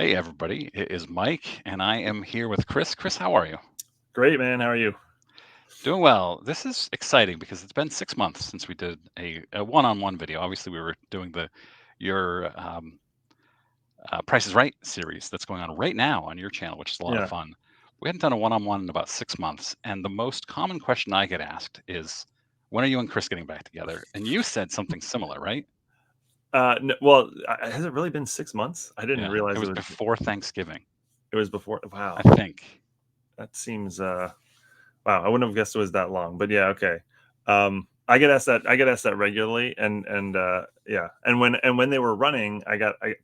Hey, everybody. It is Mike, and I am here with Chris. Chris, how are you? Great, man. How are you? Doing well. This is exciting because it's been 6 months since we did a one-on-one video. Obviously, we were doing your Price is Right series that's going on right now on your channel, which is a lot of Yeah. fun. We hadn't done a one-on-one in about 6 months, and the most common question I get asked is, "When are you and Chris getting back together?" And you said something similar, right? Well, has it really been 6 months? I didn't Yeah, it realize was before Thanksgiving, it was before. I Wow, think. that seems. Wow, I wouldn't have guessed it was that long. But yeah, okay. I get asked that. I get asked that regularly, and yeah, and when they were running,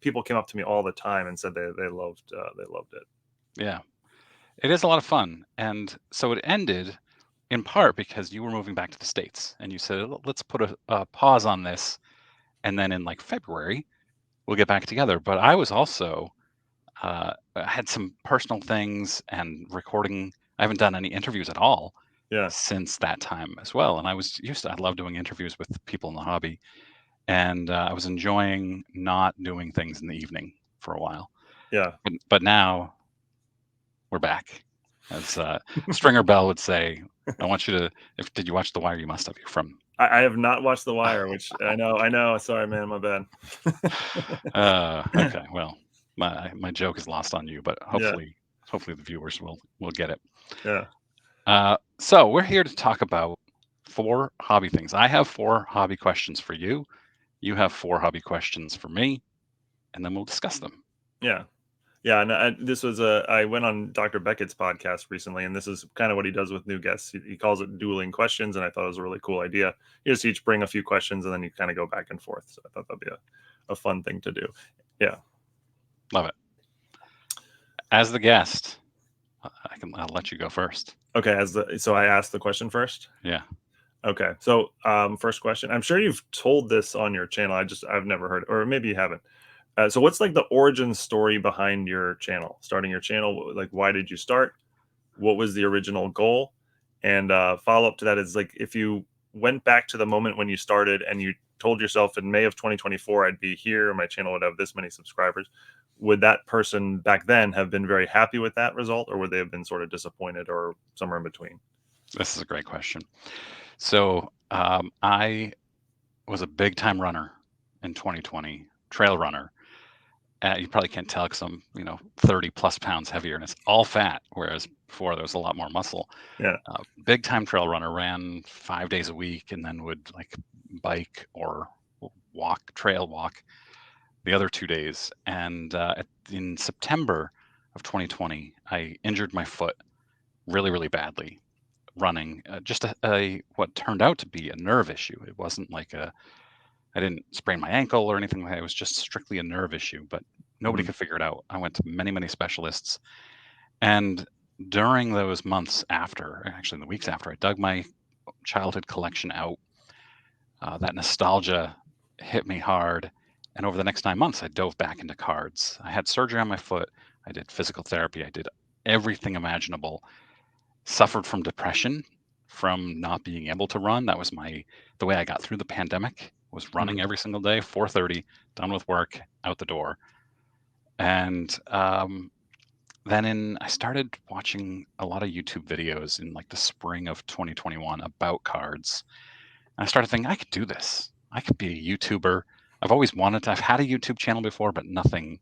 people came up to me all the time and said they loved it. Yeah. It is a lot of fun. And so it ended in part because you were moving back to the States and you said, Let's put a pause on this. And then in like February, we'll get back together." But I was also, I had some personal things and recording. I haven't done any interviews at all Yeah, since that time as well. And I love doing interviews with people in the hobby. And I was enjoying not doing things in the evening for a while. yeah. But now we're back. As Stringer Bell would say, I want you to. If did you watch The Wire? You must have. You're from. I have not watched The Wire, which I know. I know. Sorry, man. My bad. Okay, well, my joke is lost on you, but Yeah, hopefully the viewers will get it. yeah. So we're here to talk about four hobby things. I have four hobby questions for you. You have four hobby questions for me, and then we'll discuss them. Yeah. Yeah, and this was a. I went on Dr. Beckett's podcast recently, and this is kind of what he does with new guests. He calls it dueling questions, and I thought it was a really cool idea. You just each bring a few questions, and then you kind of go back and forth. So I thought that'd be a fun thing to do. Yeah. Love it. As the guest, I'll let you go first. Okay. So I asked the question first. Yeah. Okay. So first question. I'm sure you've told this on your channel. I've never heard, or maybe you haven't. So what's like the origin story behind your channel? Starting your channel, like why did you start? What was the original goal? And follow up to that is like if you went back to the moment when you started and you told yourself in May of 2024 I'd be here, my channel would have this many subscribers, would that person back then have been very happy with that result, or would they have been sort of disappointed, or somewhere in between? This is a great question. So I was a big time runner in 2020, trail runner. You probably can't tell because I'm, 30 plus pounds heavier and it's all fat, whereas before there was a lot more muscle. Yeah. Big time trail runner, ran 5 days a week and then would like bike or trail walk the other 2 days. And in September of 2020, I injured my foot really, really badly running. Just what turned out to be a nerve issue. It wasn't like I didn't sprain my ankle or anything like that. It was just strictly a nerve issue, but nobody Mhm. could figure it out. I went to many, many specialists. And during those months after, actually in the weeks after, I dug my childhood collection out. That nostalgia hit me hard. And over the next 9 months, I dove back into cards. I had surgery on my foot. I did physical therapy. I did everything imaginable. Suffered from depression from not being able to run. That was the way I got through the pandemic was running Mhm. every single day, 4:30, done with work, out the door. And I started watching a lot of YouTube videos in like the spring of 2021 about cards. And I started thinking I could do this. I could be a YouTuber. I've always wanted to. I've had a YouTube channel before, but nothing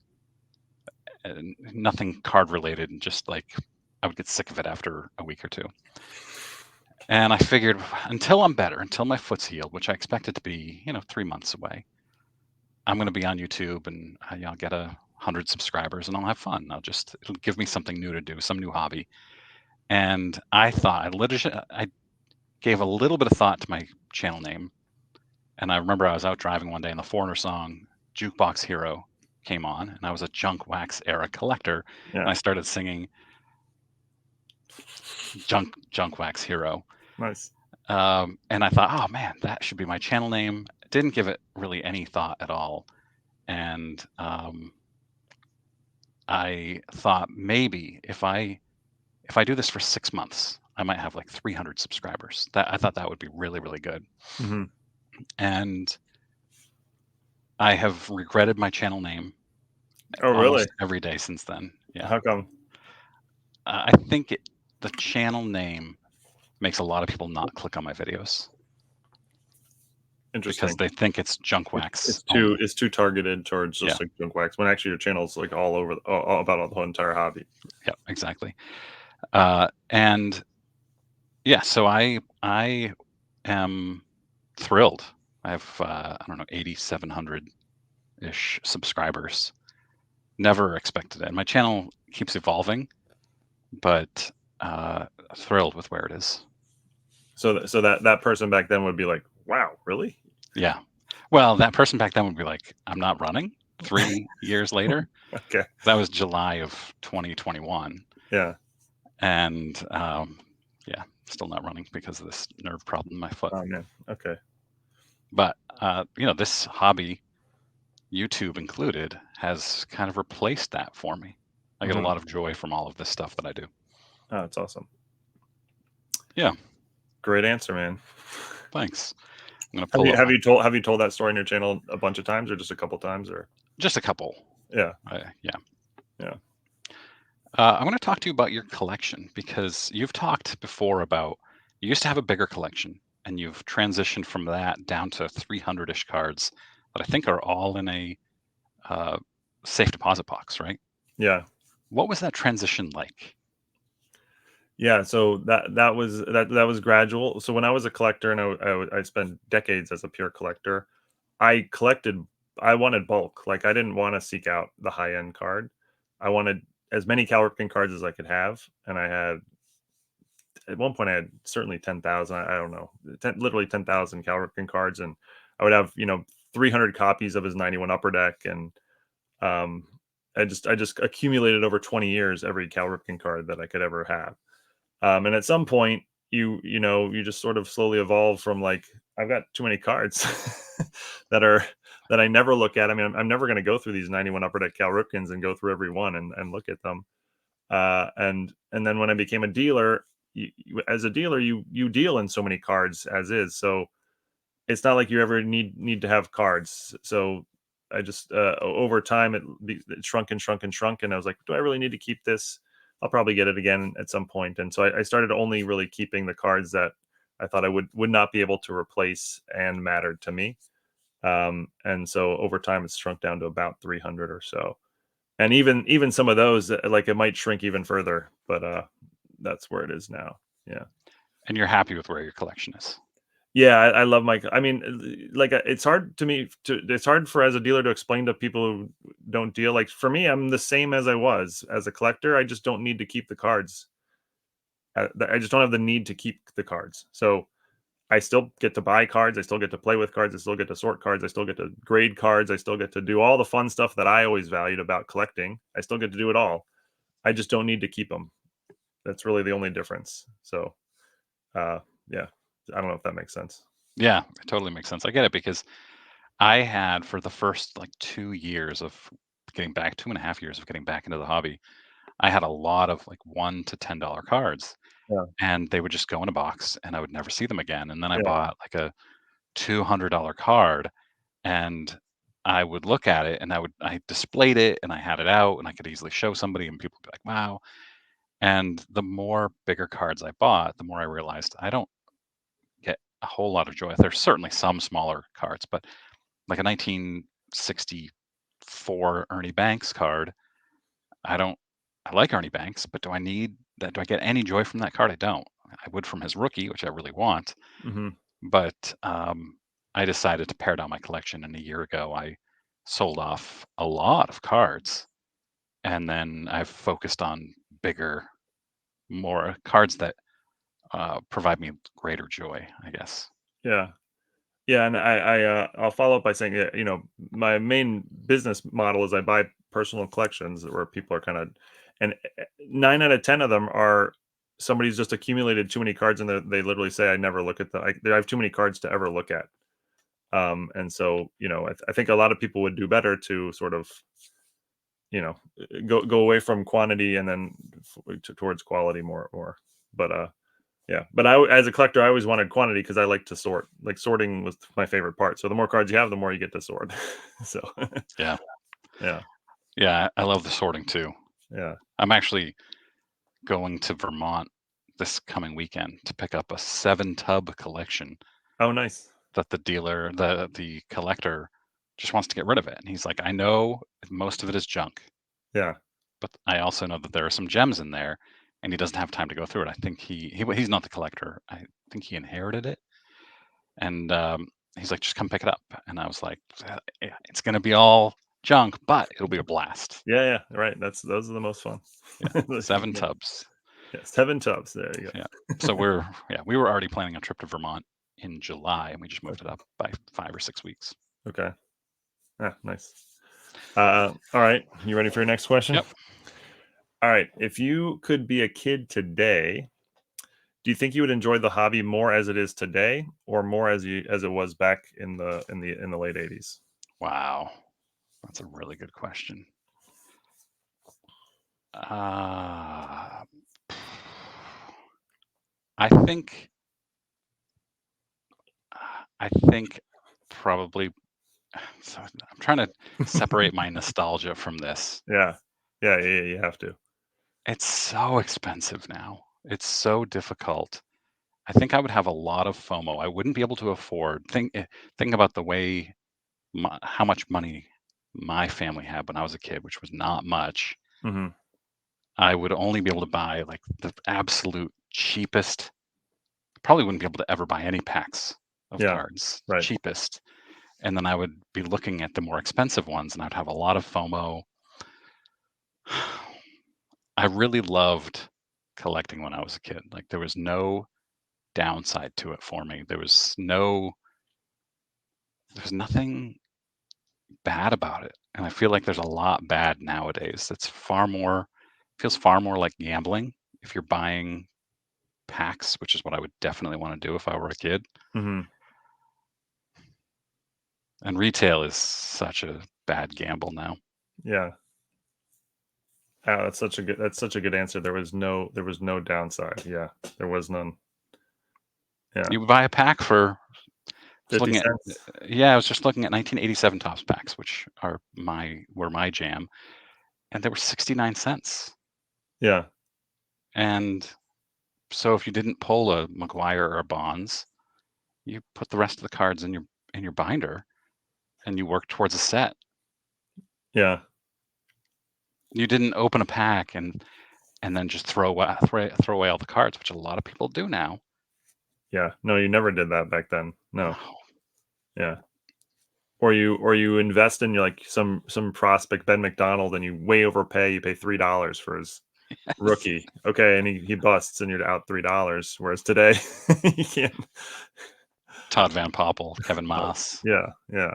card related. And just like I would get sick of it after a week or two. And I figured until I'm better, until my foot's healed, which I expect it to be, 3 months away, I'm going to be on YouTube and I'll get 100 subscribers and I'll have fun. It'll give me something new to do, some new hobby. And I thought, I gave a little bit of thought to my channel name. And I remember I was out driving one day and the Foreigner song Jukebox Hero came on and I was a junk wax era collector. And Yeah. I started singing Junk Wax Hero. Nice. And I thought, oh man, that should be my channel name. Didn't give it really any thought at all. And I thought maybe if I do this for 6 months, I might have like 300 subscribers. That I thought that would be really, really good. Hmm. And I have regretted my channel name Oh, really? almost every day since then. Yeah. How come? I think the channel name makes a lot of people not click on my videos because Interesting. they think it's junk It's, wax it's too only. it's too targeted towards Yeah. just like junk wax when actually your channel's like all over all about the whole entire hobby. Yeah. Exactly. And yeah, so I am thrilled. I have I don't know 8,700 ish subscribers. Never expected it. And my channel keeps evolving, but thrilled with where it is. So that person back then would be like, "Wow, really?" Yeah. Well, that person back then would be like, I'm not running 3 years later. Okay. That was July of 2021. Yeah. And yeah, still not running because of this nerve problem in my foot. Oh man. Okay. But, this hobby, YouTube included, has kind of replaced that for me. I get a Hmm. lot of joy from all of this stuff that I do. Oh, that's awesome. Yeah. Great answer, man. Thanks. I'm going to Have pull you up have you told have you told that story on your channel a bunch of times or just a couple times or? just a couple. Yeah. Yeah. Yeah. I want to talk to you about your collection because you've talked before about you used to have a bigger collection and you've transitioned from that down to 300-ish cards that I think are all in a uh, safe deposit box, right? Yeah. What was that transition like? Yeah, so that was gradual. So when I was a collector and I spent decades as a pure collector, I collected. I wanted bulk. Like I didn't want to seek out the high end card. I wanted as many Cal Ripken cards as I could have, and I had at one point I had certainly 10,000. I don't know, literally 10,000 Cal Ripken cards, and I would have 300 copies of his 91 Upper Deck, and um, I just accumulated over 20 years every Cal Ripken card that I could ever have. And at some point, you just sort of slowly evolve from like I've got too many cards that are that I never look at. I mean, I'm never going to go through these 91 Upper Deck Cal Ripkins and go through every one and look at them. And then when I became a dealer, as a dealer, you deal in so many cards as is. So it's not like you ever need to have cards. So I just over time it shrunk and shrunk and shrunk, and I was like, do I really need to keep this? I'll probably get it again at some point. And so I started only really keeping the cards that I thought I would not be able to replace and mattered to me. And so over time it's shrunk down to about 300 or so. And even some of those like it might shrink even further, but that's where it is now. Yeah. And you're happy with where your collection is. Yeah, I love my. I mean, like it's hard to me to. It's hard for as a dealer to explain to people who don't deal. Like for me, I'm the same as I was as a collector. I just don't need to keep the cards. I just don't have the need to keep the cards. So I still get to buy cards. I still get to play with cards. I still get to sort cards. I still get to grade cards. I still get to do all the fun stuff that I always valued about collecting. I still get to do it all. I just don't need to keep them. That's really the only difference. So, uh, yeah, I don't know if that makes sense. Yeah, it totally makes sense. I get it because I had for the first like 2 years of getting back, 2.5 years of getting back into the hobby, I had a lot of like $1 to $10 cards Yeah, and they would just go in a box and I would never see them again. And then I yeah, bought like a $200 card and I would look at it and I displayed it and I had it out and I could easily show somebody and people would be like, wow. And the more bigger cards I bought, the more I realized I don't get a whole lot of joy. There's certainly some smaller cards, but like a 1964 Ernie Banks card, I don't I like Ernie Banks, but do I need that? Do I get any joy from that card? I don't. I would from his rookie, which I really want, hmm but I decided to pare down my collection. And a year ago, I sold off a lot of cards, and then I've focused on bigger, more cards that provide me greater joy, I guess. yeah. Yeah, and I'll follow up by saying, yeah, my main business model is I buy personal collections where people are kind of, and 9 out of 10 of them are somebody's just accumulated too many cards and they literally say I never look at them. I have too many cards to ever look at. And so I think a lot of people would do better to sort of go away from quantity and then towards quality more. But yeah, but as a collector, I always wanted quantity because I like to sort. Like sorting was my favorite part. So the more cards you have, the more you get to sort. So Yeah. yeah, Yeah, I love the sorting too. Yeah. I'm actually going to Vermont this coming weekend to pick up a 7-tub collection Oh, nice. that the collector just wants to get rid of it. And he's like, I know most of it is junk, Yeah. but I also know that there are some gems in there, and he doesn't have time to go through it. I think he's not the collector. I think he inherited it, and he's like, just come pick it up. And I was like, it's gonna be all junk, but it'll be a blast. Yeah, yeah, right. Those are the most fun. Yeah, 7 tubs. Yeah, 7 tubs. There you Yeah. go. So we were already planning a trip to Vermont in July, and we just moved it up by 5 or 6 weeks. Okay. Yeah, nice. All right. You ready for your next question? Yep. All right. If you could be a kid today, do you think you would enjoy the hobby more as it is today, or more as it was back in the late '80s? Wow. That's a really good question. Uh, I think I think probably so I'm trying to separate my nostalgia from this. Yeah. Yeah, yeah, yeah, you have to. It's so expensive now. It's so difficult. I think I would have a lot of FOMO. I wouldn't be able to afford think about the way how much money my family had when I was a kid, which was not much. Mhm. I would only be able to buy like the absolute cheapest. Probably wouldn't be able to ever buy any packs of Yeah, cards, right. cheapest. And then I would be looking at the more expensive ones, and I'd have a lot of FOMO. I really loved collecting when I was a kid. Like there was no downside to it for me. There was nothing bad about it. And I feel like there's a lot bad nowadays. That's feels far more like gambling if you're buying packs, which is what I would definitely want to do if I were a kid. Mhm. And retail is such a bad gamble now. Yeah. Ah, that's such a good answer. There was no downside. Yeah, there was none. Yeah. You would buy a pack for just 50 looking at cents. yeah, I was just looking at 1987 Topps packs, which were my jam, and they were 69 cents. Yeah. And so if you didn't pull a McGuire or a Bonds, you put the rest of the cards in your binder and you work towards a set. Yeah. You didn't open a pack and then just throw away all the cards, which a lot of people do now. Yeah. No, you never did that back then. No. No. Yeah. Or you invest in your like some prospect Ben McDonald and you way overpay. You pay $3 for his Yes. rookie. Okay, and he busts and you're out $3. Whereas today you can't. Todd Van Poppel, Kevin Oh, Moss. yeah, yeah.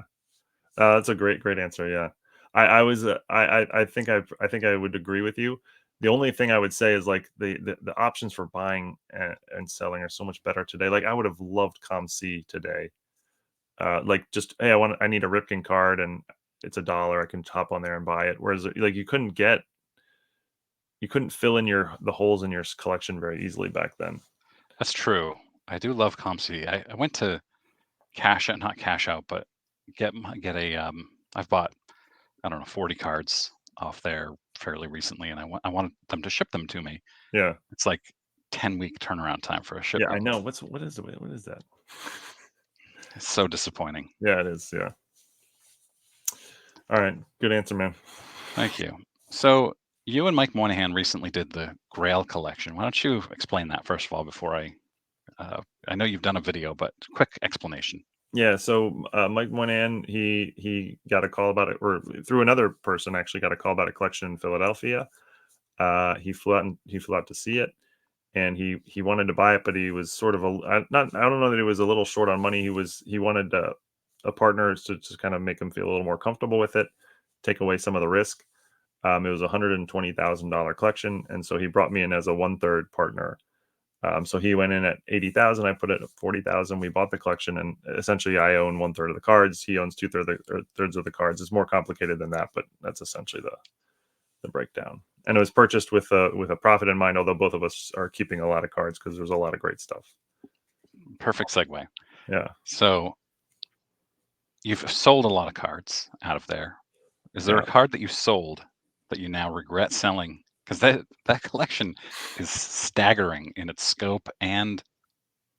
That's a great answer. Yeah, I was I think I would agree with you. The only thing I would say is like the options for buying and selling are so much better today. Like I would have loved COMC today. Like just hey, I need a Ripken card and it's $1. I can hop on there and buy it. Whereas like you couldn't fill in the holes in your collection very easily back then. That's true. I do love COMC. I went to cash out, not cash out, but get a I've bought I don't know 40 cards off there fairly recently, and I wanted them to ship them to me. Yeah, It's like 10-week turnaround time for a yeah. I shipment. know. What is that? It's so disappointing. Yeah, it is. Yeah. All right. Good answer, man. Thank you. So you and Mike Moynihan recently did the Grail collection. Why don't you explain that first of all before I know you've done a video, but quick explanation. Yeah, so Mike Moynihan, he got a call about it, or through another person actually got a call about a collection in Philadelphia. He flew out to see it, and he wanted to buy it, but he was sort of not I don't know that he was a little short on money. He wanted a partner to just kind of make him feel a little more comfortable with it, take away some of the risk. It was $120,000 collection, and so he brought me in as a 1/3 partner. So he went in at 80,000. I put it at 40,000. We bought the collection, and essentially, I own 1/3 of the cards. He owns 2/3 of the cards. It's more complicated than that, but that's essentially the breakdown. And it was purchased with a profit in mind. Although both of us are keeping a lot of cards because there's a lot of great stuff. Perfect segue. Yeah, So you've sold a lot of cards out of there. Is there a yeah. card that you sold that you now regret selling? Because that collection is staggering in its scope and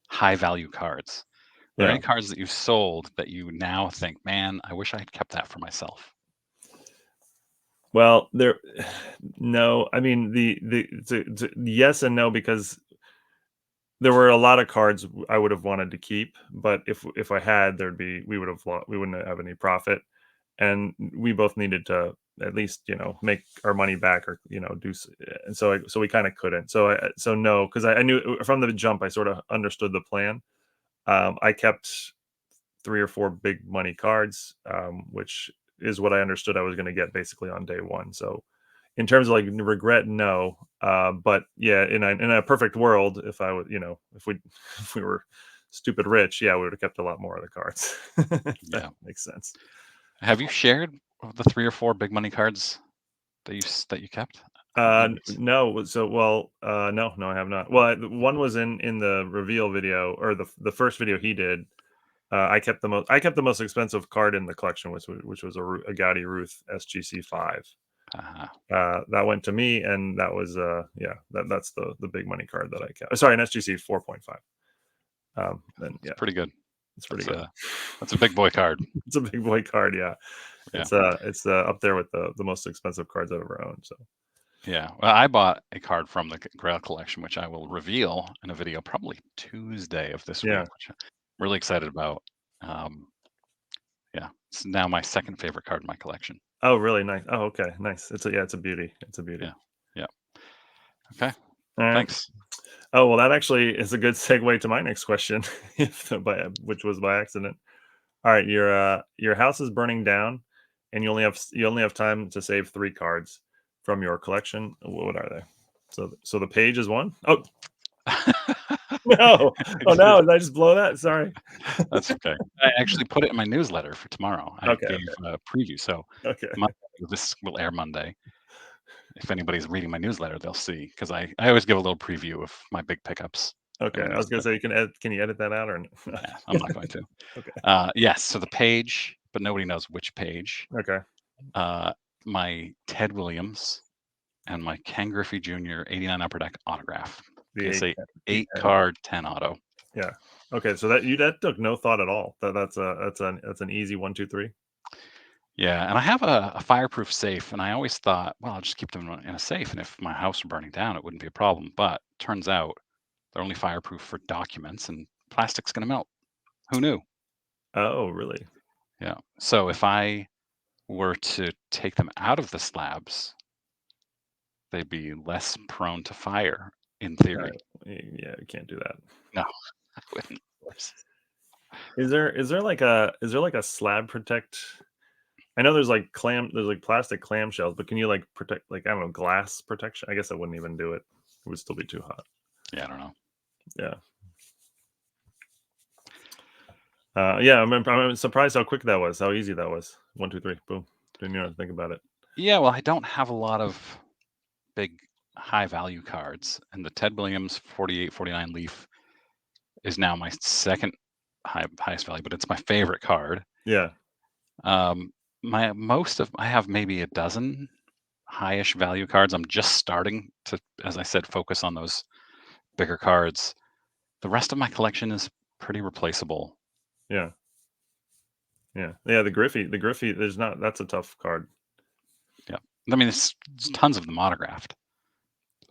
high value cards. Are there Yeah. any cards that you've sold that you now think, man, I wish I had kept that for myself? Well, there, no. I mean, yes and no, because there were a lot of cards I would have wanted to keep, but if I had, we would have we wouldn't have any profit, and we both needed to at least make our money back, or and so we kind of couldn't. So no, because I knew from the jump, I sort of understood the plan. I kept 3 or 4 big money cards, which is what I understood I was going to get basically on day one. So in terms of like regret, no. But yeah, in a perfect world, if I would, if we if we were stupid rich, yeah, we would have kept a lot more of the cards. If that Yeah. makes sense. Have you shared the 3 or 4 big money cards that you kept? Maybe. No. So well, no, I have not. Well, one was in the reveal video, or the first video he did. I kept the most expensive card in the collection, which was a Gaudy Ruth SGC 5. Uh, That went to me, and that was yeah, that's the big money card that I kept. Sorry, an SGC 4.5. Then it's yeah, pretty good. it's pretty That's good. a big boy card. It's a big boy card. Yeah, Yeah. it's up there with the most expensive cards I've ever owned. So Yeah. Well, I bought a card from the Grail collection, which I will reveal in a video probably Tuesday of this week, yeah. which I'm really excited about. Um, yeah, it's now my second favorite card in my collection. Oh, really nice. Oh, okay, nice. It's a beauty. It's a beauty. Yeah. Yeah. Okay. All right. Thanks. Oh, well, that actually is a good segue to my next question, which was by accident. All right, your house is burning down, and you only have time to save 3 cards from your collection. What are they? So the page is one. Oh no! Oh no! Did I just blow that? Sorry. That's okay. I actually put it in my newsletter for tomorrow. I Okay, gave a preview, so okay, this will air Monday. If anybody's reading my newsletter, they'll see because I always give a little preview of my big pickups in okay. my I was gonna newsletter. say, can you edit that out or no? Yeah, I'm not going to. Okay, Yes, so the page, but nobody knows which page. okay. Uh, my Ted Williams and my Ken Griffey Jr. '89 Upper Deck autograph. The PSA eight 8 card 10 auto. yeah. Okay, so that took no thought at all. That's an easy 1, 2, 3. Yeah, and I have a fireproof safe, and I always thought, well, I'll just keep them in a safe, and if my house were burning down, it wouldn't be a problem. But turns out they're only fireproof for documents, and plastic's going to melt. Who knew? Oh, really? Yeah. So if I were to take them out of the slabs, they'd be less prone to fire, in theory. Yeah, you can't do that. No, I wouldn't. Of course. Is there like a slab protect? I know there's like plastic clamshells, but can you like protect, like, I don't know, glass protection? I guess I wouldn't even do it. It would still be too hot. Yeah, I don't know. Yeah. Yeah, I'm surprised how quick that was, how easy that was. 1, 2, 3, boom. Didn't even have to think about it. Yeah, well, I don't have a lot of big high value cards, and the Ted Williams 48, 49 Leaf is now my second highest value, but it's my favorite card. Yeah. Um, I have maybe a dozen highish value cards. I'm just starting to, as I said, focus on those bigger cards. The rest of my collection is pretty replaceable. Yeah. Yeah. Yeah. The Griffey. That's a tough card. Yeah, I mean, it's tons of them autographed.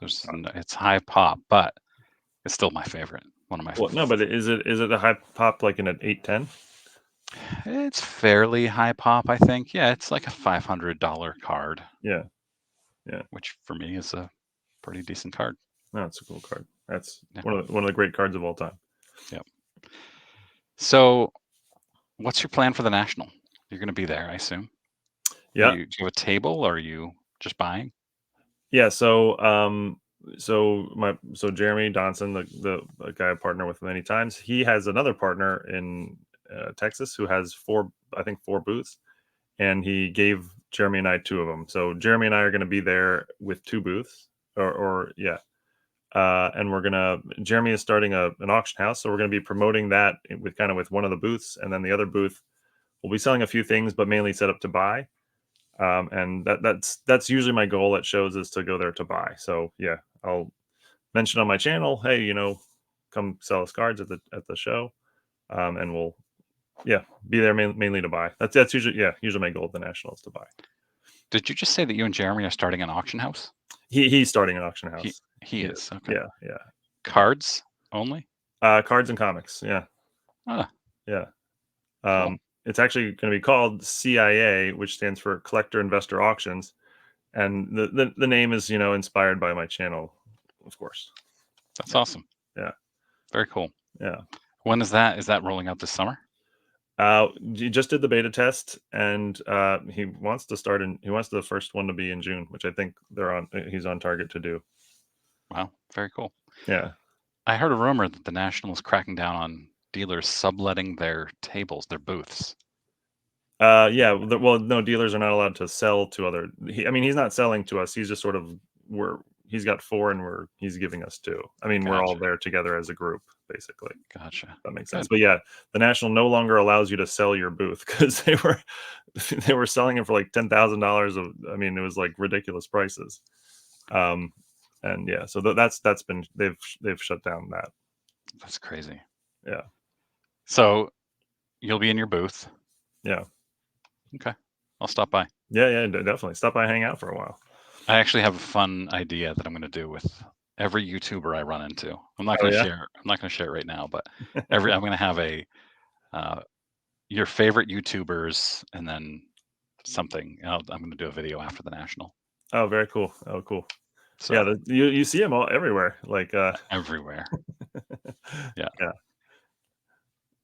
It's high pop, but it's still my favorite. One of my. Well, no, but is it a high pop like in an 810? It's fairly high pop, I think. Yeah, it's like a $500 card, Yeah. Yeah. which for me is a pretty decent card. No, it's a cool card. That's Yeah. one of the great cards of all time. Yep. So, what's your plan for the national? You're going to be there, I assume. Yeah. Do you have a table, or are you just buying? Yeah. So Jeremy Donson, the guy I partner with many times, he has another partner in Texas who has I think 4 booths, and he gave Jeremy and I 2 of them. So Jeremy and I are going to be there with 2 booths, or yeah. And Jeremy is starting an auction house, so we're going to be promoting that with one of the booths, and then the other booth will be selling a few things, but mainly set up to buy. And that's usually my goal at shows, is to go there to buy. So yeah, I'll mention on my channel, hey, come sell us cards at the show, and we'll yeah be there mainly to buy. That's usually my goal at the National is to buy. Did you just say that you and Jeremy are starting an auction house? He's starting an auction He house. he He is. is. Okay. Yeah, yeah. Cards only? Cards and comics. Yeah, Ah, yeah. cool. It's actually going to be called CIA, which stands for Collector Investor Auctions, and the name is inspired by my channel, of course. That's Yeah, awesome. yeah, Very cool. yeah. When is that? Is that rolling out this summer? He just did the beta test, and he wants to start he wants the first one to be in June, which I think he's on target to do. Wow, very cool. Yeah. I heard a rumor that the National is cracking down on dealers subletting their tables, their booths. Yeah. Well, no, dealers are not allowed to sell to other. I mean, he's not selling to us. He's just sort of he's got four, and he's giving us two. I mean, we're all Gotcha. there together as a group, basically. Gotcha. That makes sense. Good. But yeah, the National no longer allows you to sell your booth, because they were selling it for like $10,000 of. I mean, it was like ridiculous prices. Um, and yeah, so that's been they've shut down that. That's crazy. Yeah, So you'll be in your booth. yeah, Okay. I'll stop by. yeah. Definitely stop by, hang out for a while. I actually have a fun idea that I'm going to do with every YouTuber I run into. I'm not Oh going to yeah, share. I'm not going to share it right now, but I'm going to have a uh, your favorite YouTubers, and then something. I'm going to do a video after the National. oh very cool. Oh cool. Yeah, So you see them all everywhere. Like everywhere. Yeah. yeah,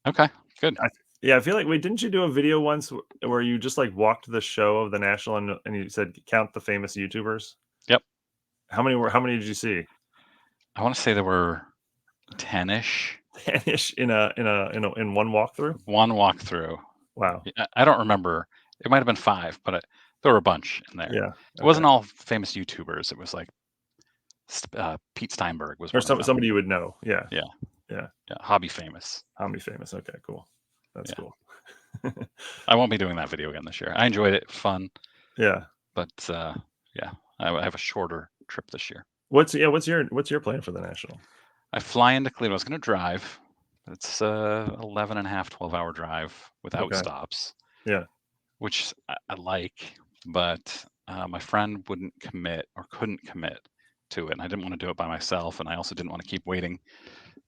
Okay. Good. yeah. I feel like, wait, didn't you do a video once where you just like walked the show of the National, and you said count the famous YouTubers? Yep. How many did you see? I want to say there were 10-ish. Ish in one walkthrough. One walkthrough. Wow. I don't remember. It might have been 5, but there were a bunch in there. Yeah. It Okay. wasn't all famous YouTubers. It was like Pete Steinberg was Or one of them. somebody you would know. Yeah. Yeah. Yeah. Yeah. Hobby famous. Hobby famous. Okay. Cool. That's Yeah. cool. I won't be doing that video again this year. I enjoyed it. Fun. Yeah. But yeah, I have a shorter trip this year. What's your plan for the National? I fly into Cleveland. I was going to drive. It's 11 and a half, 12-hour drive without Okay. stops. Yeah. Which I like, but my friend wouldn't commit or couldn't commit to it. And I didn't want to do it by myself. And I also didn't want to keep waiting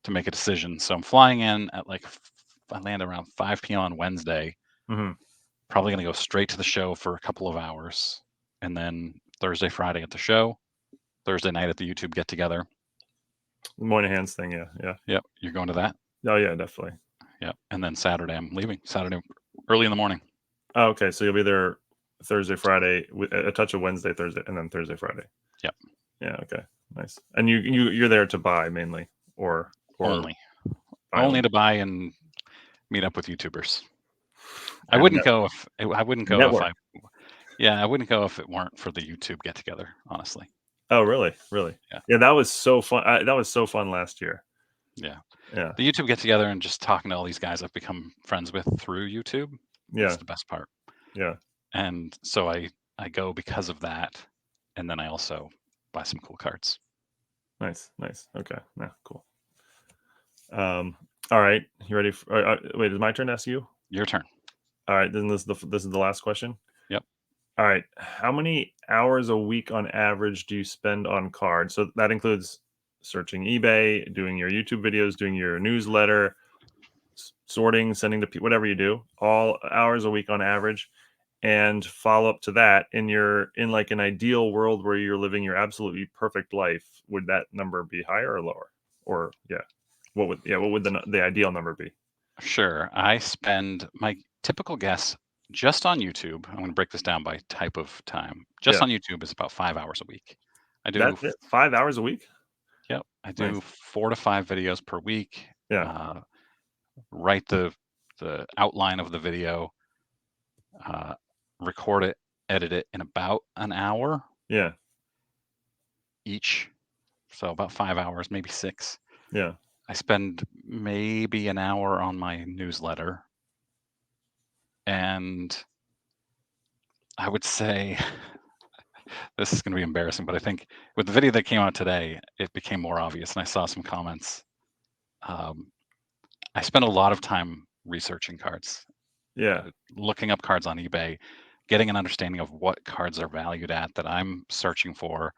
to make a decision. So I'm flying in at I land around 5 p.m. on Wednesday. Hmm. Probably going to go straight to the show for a couple of hours. And then Thursday, Friday at the show. Thursday night at the YouTube get together. Moynihan's thing. Yeah. Yeah. Yep. You're going to that? Oh yeah, definitely. Yep. And then Saturday, I'm leaving. Saturday, early in the morning. Oh, okay. So you'll be there Thursday, Friday, with a touch of Wednesday, Thursday, and then Thursday, Friday. Yep. Yeah. Okay. Nice. And you're there to buy mainly, or Only buy to buy and meet up with YouTubers. I and wouldn't go if I wouldn't go if network. I wouldn't go if it weren't for the YouTube get together, honestly. Oh, really? Really? Yeah. Yeah. That was so fun. That was so fun last year. Yeah. Yeah. The YouTube get together and just talking to all these guys I've become friends with through YouTube. Yeah. That's the best part. Yeah. And so I go because of that. And then I also buy some cool cards. Nice. Nice. Okay. Yeah. Cool. All right. You ready? Wait, is my turn to ask you? Your turn. All right. Then this is the last question. Yep. All right. How many hours a week on average do you spend on cards? So that includes searching eBay, doing your YouTube videos, doing your newsletter, sorting, sending to people, whatever you do, all hours a week on average. And follow up to that, in like an ideal world where you're living your absolutely perfect life, would that number be higher or lower? Or what would the ideal number be? Sure. I spend my typical guess just on YouTube. I'm going to break this down by type of time. Just Yeah. on YouTube is about 5 hours a week. I do. That's it. 5 hours a week? Yep. I do Nice. 4 to 5 videos per week. Yeah. Write the outline of the video, record it, edit it in about an hour Yeah. each. So about 5 hours, maybe 6. Yeah. I spend maybe an hour on my newsletter. And I would say this is going to be embarrassing, but I think with the video that came out today, it became more obvious, and I saw some comments. Um, I spent a lot of time researching cards, Yeah. looking up cards on eBay, getting an understanding of what cards are valued at that I'm searching for,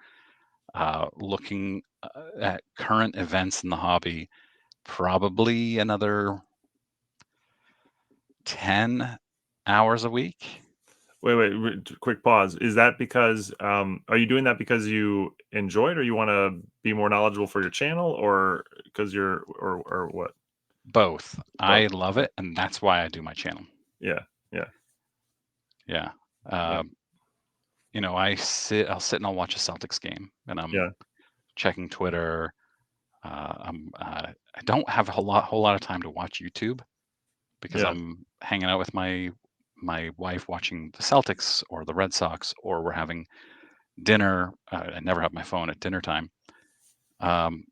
looking at current events in the hobby, probably another 10 hours a week. Wait, quick pause. Is that because are you doing that because you enjoy it, or you want to be more knowledgeable for your channel, or because you're or what? Both. Both. I love Okay. it, and that's why I do my channel. Yeah. Yeah. Yeah. Yeah. Um, I'll sit and I'll watch a Celtics game, and I'm Yeah. checking Twitter. I don't have a whole lot of time to watch YouTube because Yeah. I'm hanging out with my wife watching the Celtics or the Red Sox, or we're having dinner. I never have my phone at dinner time. Um,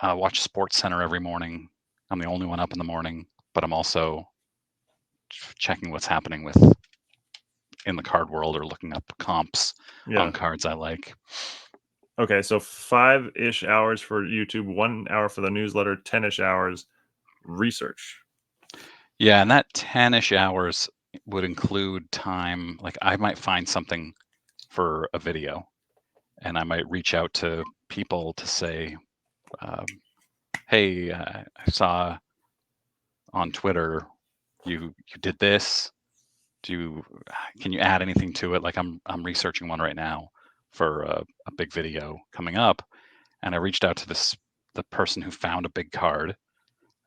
I watch Sports Center every morning. I'm the only one up in the morning, but I'm also checking what's happening with in the card world or looking up comps on Yeah. cards I like. Okay. So 5-ish hours for YouTube, 1 hour for the newsletter, 10-ish hours research. Yeah, and that 10-ish hours would include time, like I might find something for a video and I might reach out to people to say, um, "Hey, I saw on Twitter you did this. Do you can you add anything to it?" Like I'm researching one right now for a big video coming up, and I reached out to the person who found a big card,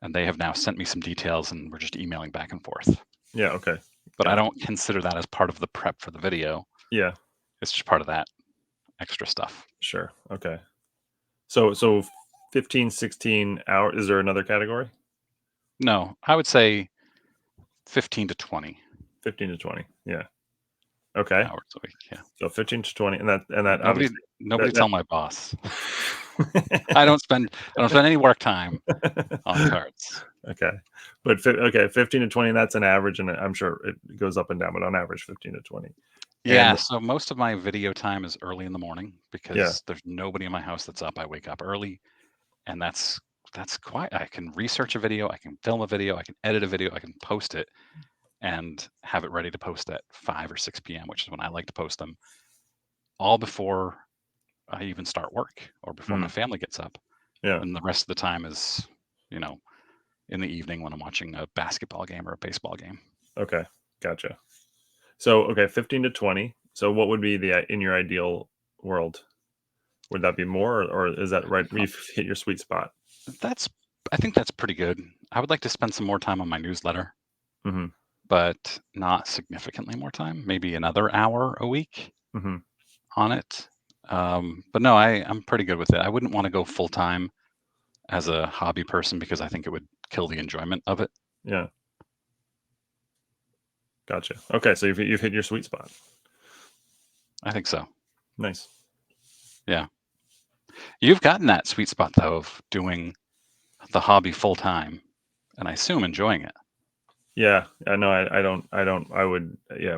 and they have now sent me some details, and we're just emailing back and forth. Yeah. Okay. But I Gotcha. don't consider that as part of the prep for the video. Yeah. It's just part of that extra stuff. Sure. Okay. So 15, 16 hours. Is there another category? No, I would say 15 to 20 15 to 20. Yeah. Okay. hours a week. Yeah. So 15 to 20, and that Nobody obviously nobody that tell my boss. I don't spend any work time on cards. okay. But okay, 15 to 20, that's an average, and I'm sure it goes up and down, but on average 15 to 20. Yeah, And so most of my video time is early in the morning yeah, because there's nobody in my house that's up. I wake up early, and that's quite I can research a video, I can film a video, I can edit a video, I can post it and have it ready to post at 5 or 6 p.m., which is when I like to post them, all before I even start work or before my mhm, family gets up. yeah, And the rest of the time is, you know, in the evening when I'm watching a basketball game or a baseball game. okay, gotcha. So okay, 15 to 20. So what would be in your ideal world? Would that be more, or is that right? Uh, You've hit your sweet spot. That's I think that's pretty good. I would like to spend some more time on my newsletter, Hmm. but not significantly more time, maybe another hour a week Hmm. on it. But no, I'm pretty good with it. I wouldn't want to go full time as a hobby person because I think it would kill the enjoyment of it. Yeah, gotcha. Okay, so you've hit your sweet spot. I think so. Nice. Yeah. You've gotten that sweet spot though of doing the hobby full time, and I assume enjoying it. Yeah, I know. I don't. I would. Yeah,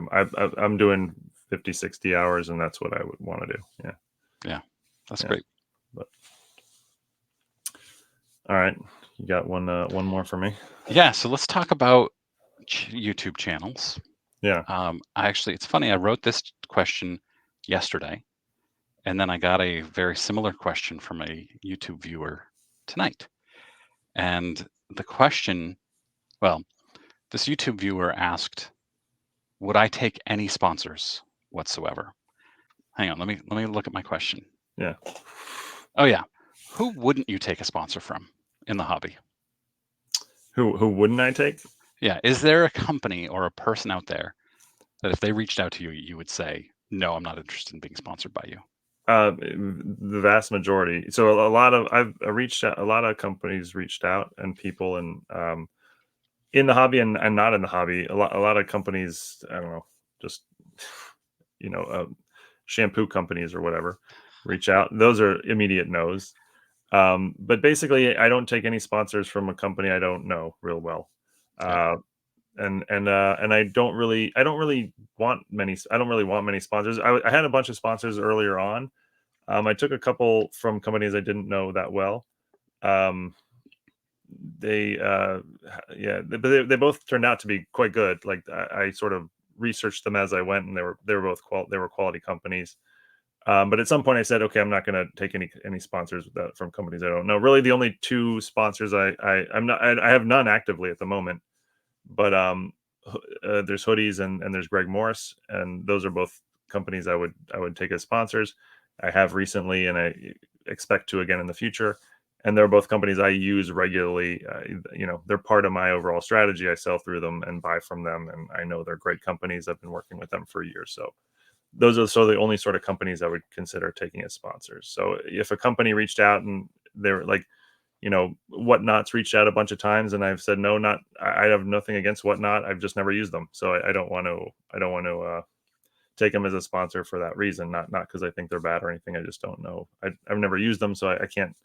I'm doing 50, 60 hours, and that's what I would want to do. Yeah, Yeah. That's yeah. great. But all right, you got one more for me. Yeah, so let's talk about YouTube channels. Yeah. It's funny, I wrote this question yesterday, and then I got a very similar question from a YouTube viewer tonight. And the question, well, this YouTube viewer asked, would I take any sponsors whatsoever? Hang on, let me look at my question. Yeah. Oh yeah. Who wouldn't you take a sponsor from in the hobby? Who wouldn't I take? Yeah, is there a company or a person out there that if they reached out to you, you would say, "No, I'm not interested in being sponsored by you." The vast majority. So a lot of I've reached out. A lot of companies reached out, and people, and in the hobby, and not in the hobby. A lot of companies. I don't know. Just you know, shampoo companies or whatever reach out. Those are immediate no's. But basically, I don't take any sponsors from a company I don't know real well. Yeah. Uh, And I don't really want many. I don't really want many sponsors. I had a bunch of sponsors earlier on. I took a couple from companies I didn't know that well. Um, they yeah, but they both turned out to be quite good. Like I sort of researched them as I went, and they were both they were quality companies. But at some point I said, okay, I'm not going to take any sponsors from companies I don't know. Really, the only two sponsors I'm not I have none actively at the moment, but there's hoodies and there's Greg Morse, and those are both companies I would take as sponsors. I have recently, and I expect to again in the future. And they're both companies I use regularly. They're part of my overall strategy. I sell through them and buy from them, and I know they're great companies. I've been working with them for years, so those are the only sort of companies I would consider taking as sponsors. So if a company reached out and they were like, Whatnot's reached out a bunch of times, and I've said no, not I have nothing against Whatnot. I've just never used them, so I don't want to. I don't want to take them as a sponsor for that reason. Not because I think they're bad or anything. I just don't know. I've never used them, so I can't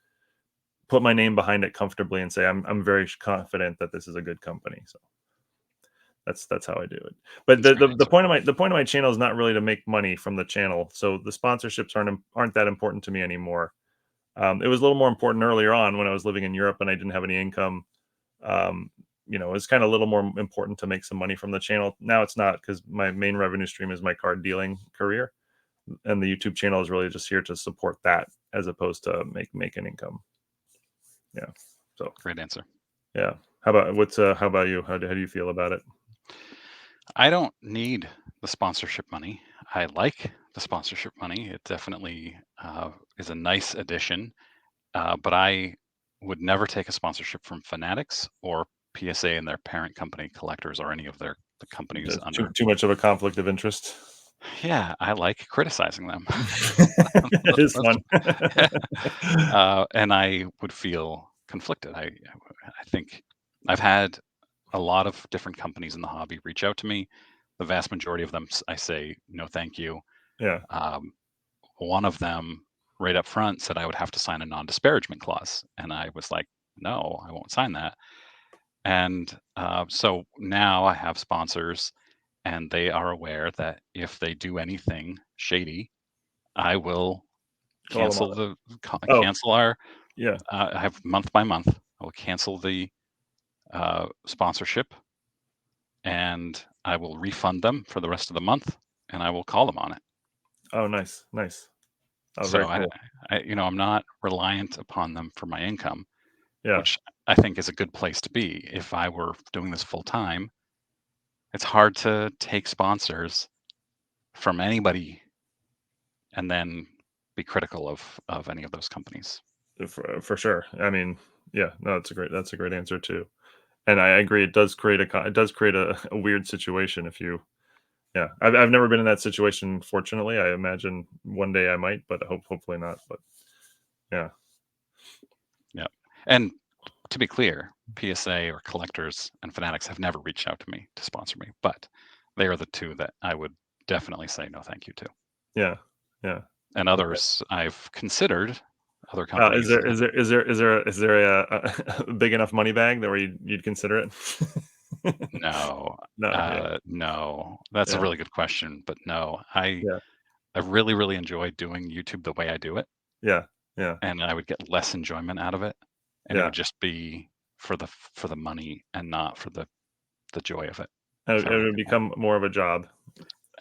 put my name behind it comfortably and say I'm very confident that this is a good company. So that's how I do it. But That's a great the answer. point of my channel is not really to make money from the channel. So the sponsorships aren't that important to me anymore. It was a little more important earlier on when I was living in Europe and I didn't have any income. Um, it was kind of a little more important to make some money from the channel. Now it's not, because my main revenue stream is my card dealing career, and the YouTube channel is really just here to support that as opposed to make an income. Yeah. So Great answer. yeah. How about you? How do you feel about it? I don't need the sponsorship money. I like the sponsorship money. It definitely is a nice addition, but I would never take a sponsorship from Fanatics or PSA and their parent company, Collectors, or any of the companies That's too under. too much of a conflict of interest. Yeah, I like criticizing them. It is Most- fun. and I would feel conflicted. I think I've had a lot of different companies in the hobby reach out to me. The vast majority of them, I say no, thank you. Yeah. Um, one of them, right up front, said I would have to sign a non-disparagement clause, and I was like, no, I won't sign that. And so now I have sponsors, and they are aware that if they do anything shady, I will Call them on cancel it. Oh, cancel our. yeah. I have month by month. I will cancel the sponsorship, and I will refund them for the rest of the month, and I will call them on it. Oh, nice, nice. Oh, So very cool. I'm not reliant upon them for my income, Yeah. which I think is a good place to be. If I were doing this full time, it's hard to take sponsors from anybody and then be critical of any of those companies. For sure. I mean, yeah, no, that's a great answer too. And I agree, it does create a weird situation if you. Yeah, I've never been in that situation, fortunately. I imagine one day I might, but hopefully not. But yeah. Yeah. And to be clear, PSA or Collectors and Fanatics have never reached out to me to sponsor me, but they are the two that I would definitely say no thank you to. Yeah. Yeah. And Okay. others I've considered, other Is companies. there is there is there is there is there a big enough money bag that where you'd consider it? No, No, yeah, no. That's a yeah, really good question, but no. I yeah, I really, really enjoy doing YouTube the way I do it, yeah, yeah, and I would get less enjoyment out of it, and it yeah. would just be for the money and not for the joy of it, And if I it really would did want. become more of a job.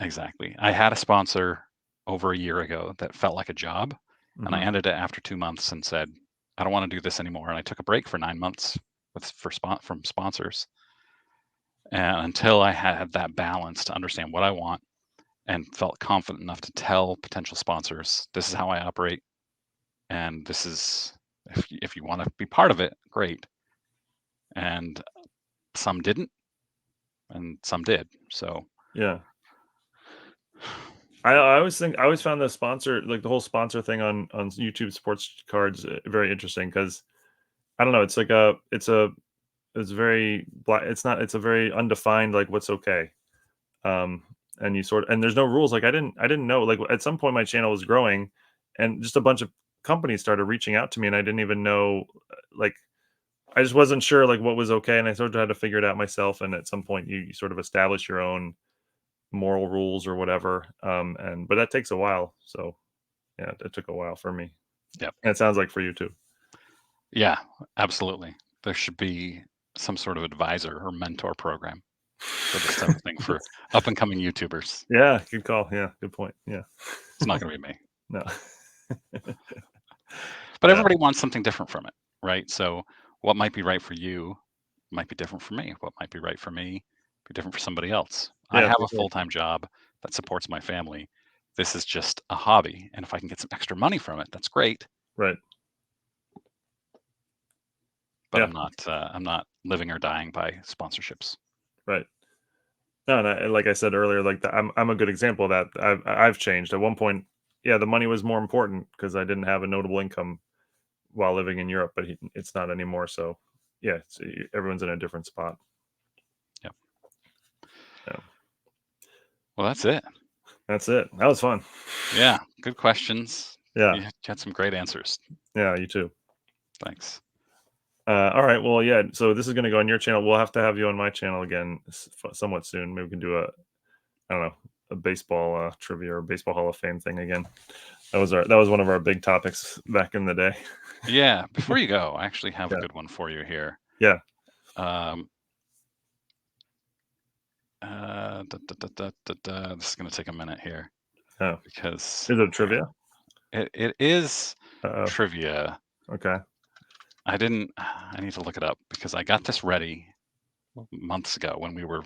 Exactly. I had a sponsor over a year ago that felt like a job, and I Mhm. ended it after 2 months and said, "I don't wanna do this anymore," and I took a break for 9 months from sponsors, and until I had that balance to understand what I want and felt confident enough to tell potential sponsors, "This is how I operate, and this is if you wanna be part of it, great." And some didn't, and some did, so. Yeah. I always found the sponsor, like the whole sponsor thing on YouTube sports cards, very interesting because I don't know, it's very black. It's a very undefined, like what's okay. Um, and there's no rules. Like I didn't know. Like at some point, my channel was growing, and just a bunch of companies started reaching out to me, and I didn't even know. Like I just wasn't sure like what was okay, and I sort of had to figure it out myself. And at some point, you sort of establish your own moral rules or whatever. And but that takes a while. So yeah, it took a while for me. Yep. And it sounds like for you too. Yeah, absolutely. There should be some sort of advisor or mentor program for this type of thing for up and coming YouTubers. Yeah, good call. Yeah, good point. Yeah, It's not going to be me, no, but yeah, everybody wants something different from it, right? So what might be right for you might be different for me. What might be right for me be different for somebody else. I yeah, have for a sure. full-time job that supports my family. This is just a hobby, and if I can get some extra money from it, that's great. Right. But Yeah, I'm not living or dying by sponsorships. right. No, and like I said earlier, like I'm a good example of that. I've changed. At one point, yeah, the money was more important because I didn't have a notable income while living in Europe, but it's not anymore. So yeah, everyone's in a different spot. Yep. Yeah, Well, that's it. that's it. That was fun. Yeah, good questions. Yeah, You had some great answers. yeah, you too. Thanks. All right. Well, yeah. So this is going to go on your channel. We'll have to have you on my channel again somewhat soon. Maybe we can do I don't know, a baseball trivia or baseball Hall of Fame thing again. That was one of our big topics back in the day. Yeah, before you go, I actually have a Yeah. good one for you here. Yeah. Um, this is going to take a minute here Oh, because is it trivia? it is Uh trivia. Okay. I need to look it up because I got this ready months ago when we were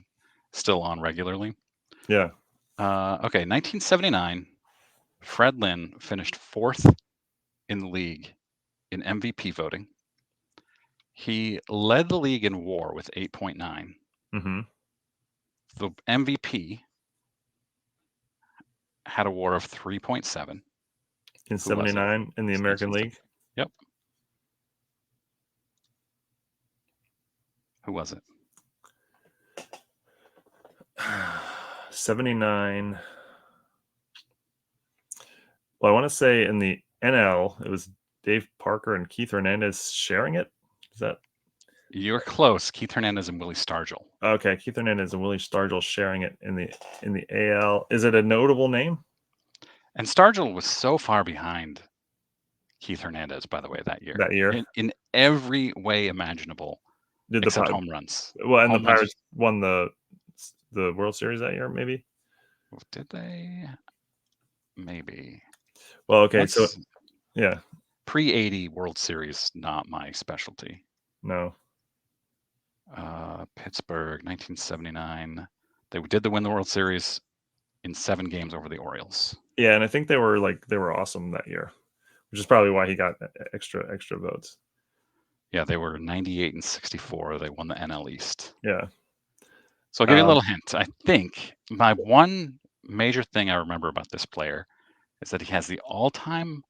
still on regularly. Yeah. Okay, 1979, Fred Lynn finished fourth in the league in MVP voting. He led the league in WAR with 8.9. Mm-hmm. The MVP had a WAR of 3.7. In Who was it? '79 in the It's American 1970. League. Yep. Who was it? '79. Well, I want to say in the NL, it was Dave Parker and Keith Hernandez sharing it. Is that You're close. Keith Hernandez and Willie Stargell. okay? Keith Hernandez and Willie Stargell sharing it in the AL. Is it a notable name And Stargell was so far behind Keith Hernandez, by the way, that year. that year? In every way imaginable, Did the except home runs. well, and the Home runs. Pirates won the World Series that year, maybe. Did they? Maybe. Well, okay, so That's yeah, pre-80 World Series, not my specialty. no, Pittsburgh, 1979. They did win the World Series in 7 games over the Orioles. yeah, and I think they were awesome that year, which is probably why he got extra votes. Yeah, they were 98 and 64. They won the NL East. Yeah, So I'll give you a little hint. I think my one major thing I remember about this player is that he has the all-time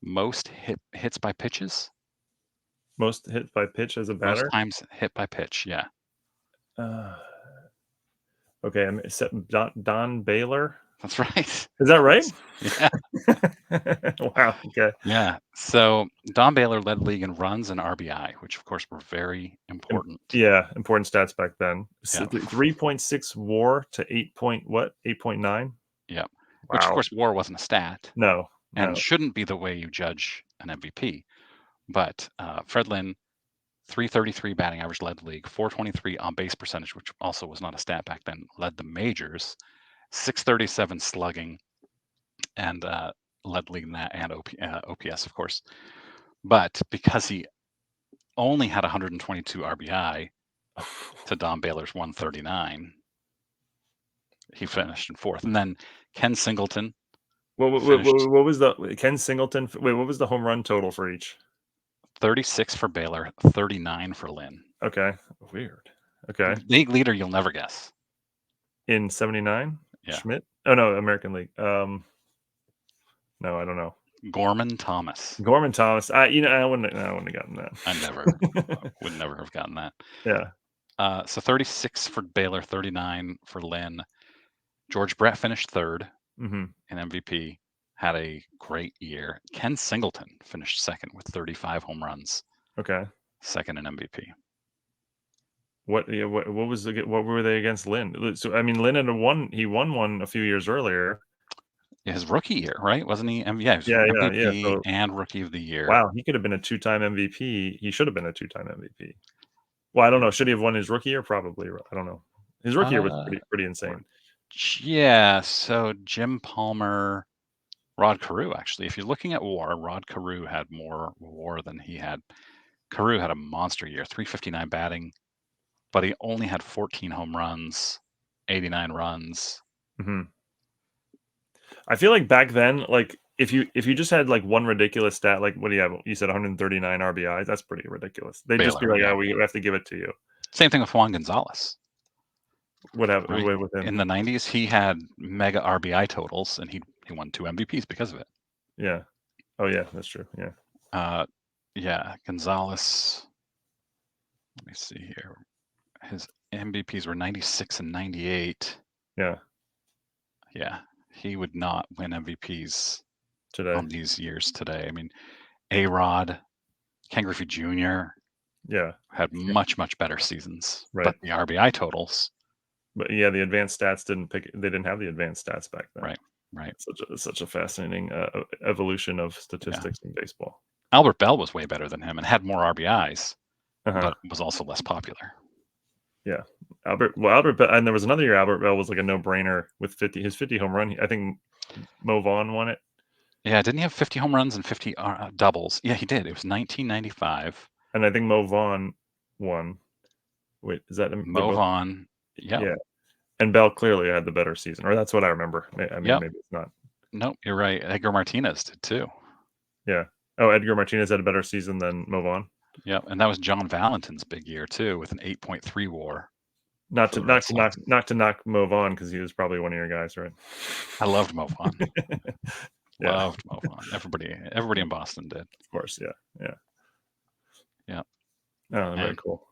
most hits by pitches. most hit by pitch as a Most batter. times hit by pitch. Yeah, Uh, okay, Don Baylor. that's right. Is that right? Yeah, Wow. Okay. yeah. So Don Baylor led league in runs and RBI, which of course were very important. Yeah, important stats back then. Yeah, 3.6 WAR to 8.9. yeah. Which of Wow. course WAR wasn't a stat No, and no. shouldn't be the way you judge an MVP. But Fred Lynn, 333 batting average, led the league. 423 on base percentage, which also was not a stat back then, led the majors. 637 slugging, and led the league in that, and OPS, of course. But because he only had 122 RBI to Don Baylor's 139, he finished in fourth. And then Ken Singleton finished What was the Ken Singleton? Wait, what was the home run total for each? 36 for Baylor, 39 for Lynn. Okay, weird. Okay, League leader, you'll never guess. in '79, Yeah. Schmidt. Oh no, American League. No, I don't know. Gorman Thomas. Gorman Thomas. I wouldn't have gotten that. I would never have gotten that. Yeah. So 36 for Baylor, 39 for Lynn. George Brett finished third Mm-hmm. in MVP, had a great year. Ken Singleton finished second with 35 home runs. Okay. second in MVP. What were they against Lynn? So I mean, Lynn had won. He won one a few years earlier. His rookie year, right? Wasn't he? Yeah, he was Yeah. MVP So and Rookie of the Year. wow, he could have been a two-time MVP. He should have been a two-time MVP. Well, I don't know. Should he have won his rookie year? Probably. I don't know. His rookie year was pretty insane. Yeah. So Jim Palmer, Rod Carew, actually. If you're looking at WAR, Rod Carew had more WAR than he had. Carew had a monster year, 359 batting, but he only had 14 home runs, 89 runs. Mm-hmm. I feel like back then, like if you just had like one ridiculous stat, like what do you have? You said 139 RBIs. That's pretty ridiculous. They'd just be Baylor, like, yeah. "Oh, we have to give it to you." Same thing with Juan Gonzalez. What happened Right? with him? In the 90s, he had mega RBI totals, and he won 2 MVPs because of it. Yeah. Oh yeah, that's true. Yeah. Yeah, Gonzalez. Let me see here. His MVPs were 96 and 98. Yeah. Yeah, he would not win MVPs Today. on these years today. I mean, A-Rod, Ken Griffey Jr. Yeah. had much better seasons, Right. but the RBI totals. But yeah, the advanced stats They didn't have the advanced stats back then. Right. Such a fascinating evolution of statistics in baseball. Albert Bell was way better than him and had more RBIs, Uh-huh. but was also less popular. Yeah. Albert Bell, and there was another year Albert Bell was like a no-brainer with 50 home run. I think Mo Vaughn won it. Yeah, didn't he have 50 home runs and 50 doubles? Yeah, he did. It was 1995. And I think Mo Vaughn won. Wait, is that Mo Vaughn? Yeah. And Bell clearly had the better season, or that's what I remember. I mean, maybe it's not. Nope, you're right. Edgar Martinez did too. Yeah. Oh, Edgar Martinez had a better season than Mo Vaughn. Yep, and that was John Valentin's big year too, with an 8.3 WAR. Not to knock Mo Vaughn because he was probably one of your guys, right? I loved Mo Vaughn. Yeah. Loved Mo Vaughn. Everybody in Boston did. Of course, yeah. Oh, very cool.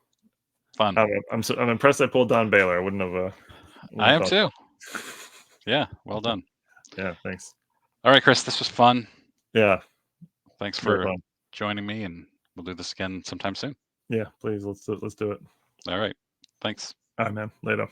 Fun. I'm impressed I pulled Don Baylor. I wouldn't have. I am too. Yeah, well done. Yeah, thanks. All right, Chris, this was fun. Yeah. Thanks for joining me, and we'll do this again sometime soon. Yeah, please. Let's do it. All right. Thanks. All right, man. Later.